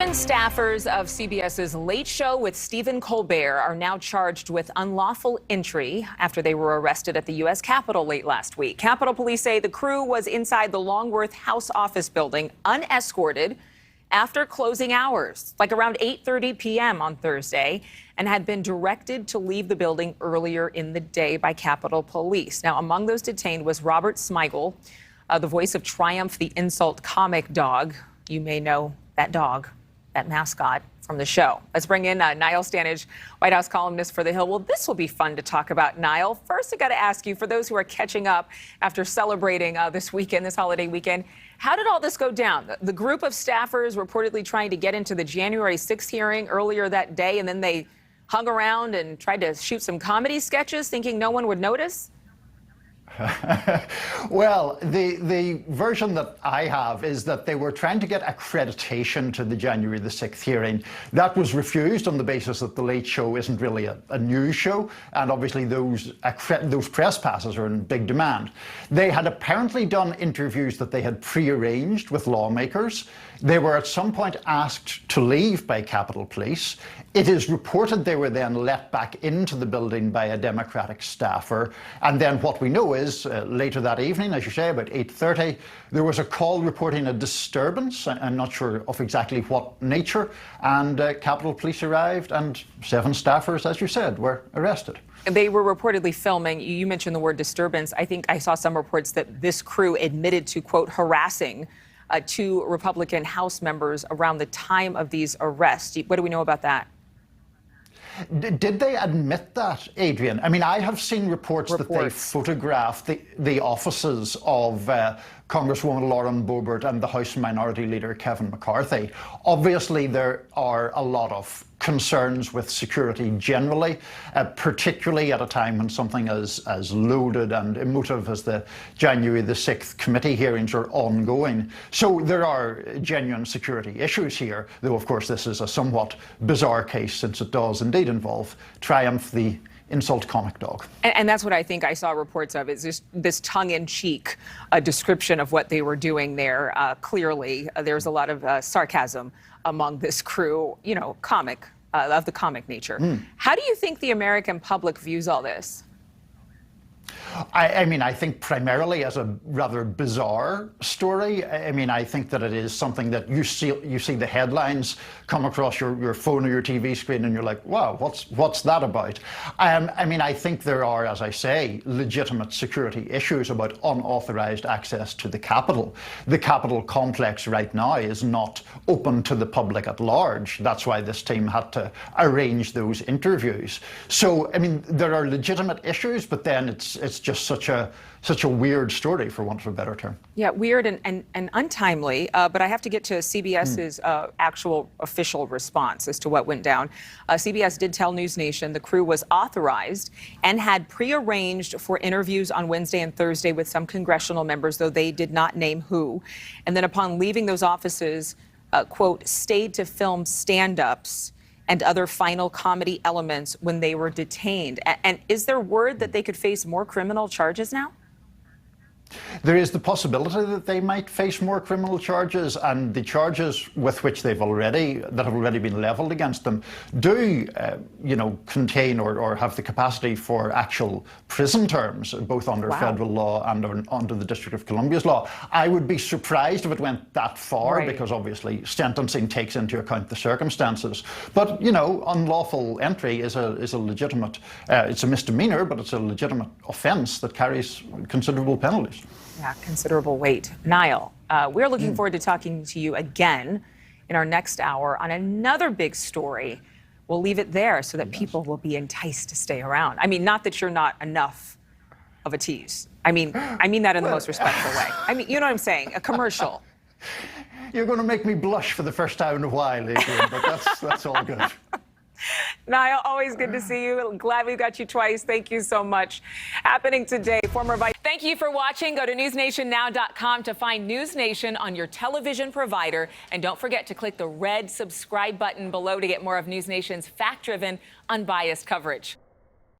Staffers of CBS's Late Show with Stephen Colbert are now charged with unlawful entry after they were arrested at the U.S. Capitol late last week. Capitol Police say the crew was inside the Longworth House office building unescorted after closing hours, like around 8:30 p.m. on Thursday, and had been directed to leave the building earlier in the day by Capitol Police. Now, among those detained was Robert Smigel, the voice of Triumph, the insult comic dog. You may know that dog, that mascot from the show. Let's bring in Niall Stanage, White House columnist for The Hill. Well, this will be fun to talk about, Niall. First, I got to ask you, for those who are catching up after celebrating this holiday weekend, how did all this go down? The group of staffers reportedly trying to get into the January 6th hearing earlier that day, and then they hung around and tried to shoot some comedy sketches thinking no one would notice? Well, the version that I have is that they were trying to get accreditation to the January the 6th hearing. That was refused on the basis that the Late Show isn't really a news show, and obviously those press passes are in big demand. They had apparently done interviews that they had prearranged with lawmakers. They were at some point asked to leave by Capitol Police. It is reported they were then let back into the building by a Democratic staffer. And then what we know is later that evening, as you say, about 8:30, there was a call reporting a disturbance. I'm not sure of exactly what nature. And Capitol Police arrived and 7 staffers, as you said, were arrested. They were reportedly filming. You mentioned the word disturbance. I think I saw some reports that this crew admitted to, quote, harassing 2 Republican House members around the time of these arrests. What do we know about that? Did they admit that, Adrian? I mean, I have seen reports that they photographed the offices of Congresswoman Lauren Boebert and the House Minority Leader Kevin McCarthy. Obviously, there are a lot of concerns with security generally, particularly at a time when something as loaded and emotive as the January the 6th committee hearings are ongoing. So there are genuine security issues here, though of course this is a somewhat bizarre case since it does indeed involve Triumph, the insult comic dog. And that's what I think I saw reports of, is just this tongue-in-cheek description of what they were doing there. Clearly, there's a lot of sarcasm among this crew, you know, of the comic nature. How do you think the American public views all this? I mean, I think primarily as a rather bizarre story. I mean, I think that it is something that you see the headlines come across your phone or your TV screen and you're like, wow, what's that about? I mean, I think there are, as I say, legitimate security issues about unauthorized access to the Capitol. The Capitol complex right now is not open to the public at large. That's why this team had to arrange those interviews. So, I mean, there are legitimate issues, but then it's just such a weird story, for want of a better term. Yeah, weird and untimely. But I have to get to CBS's actual official response as to what went down. CBS did tell NewsNation the crew was authorized and had prearranged for interviews on Wednesday and Thursday with some congressional members, though they did not name who. And then upon leaving those offices, quote, stayed to film stand-ups and other final comedy elements when they were detained. And is there word that they could face more criminal charges now? There is the possibility that they might face more criminal charges, and the charges with which that have already been leveled against them do, contain or have the capacity for actual prison terms, both under federal law and under the District of Columbia's law. I would be surprised if it went that far, because obviously sentencing takes into account the circumstances. But unlawful entry is a legitimate, it's a misdemeanor, but it's a legitimate offence that carries considerable penalties. Yeah, considerable weight. Niall, we're looking forward to talking to you again in our next hour on another big story. We'll leave it there so that people will be enticed to stay around. I mean, not that you're not enough of a tease. I mean that in the most respectful way. I mean, you know what I'm saying? A commercial. You're going to make me blush for the first time in a while, Adrian, but that's all good. Niall, always good to see you. Glad we got you twice. Thank you so much. Happening today, former Vice. Thank you for watching. Go to newsnationnow.com to find NewsNation on your television provider. And don't forget to click the red subscribe button below to get more of NewsNation's fact-driven, unbiased coverage.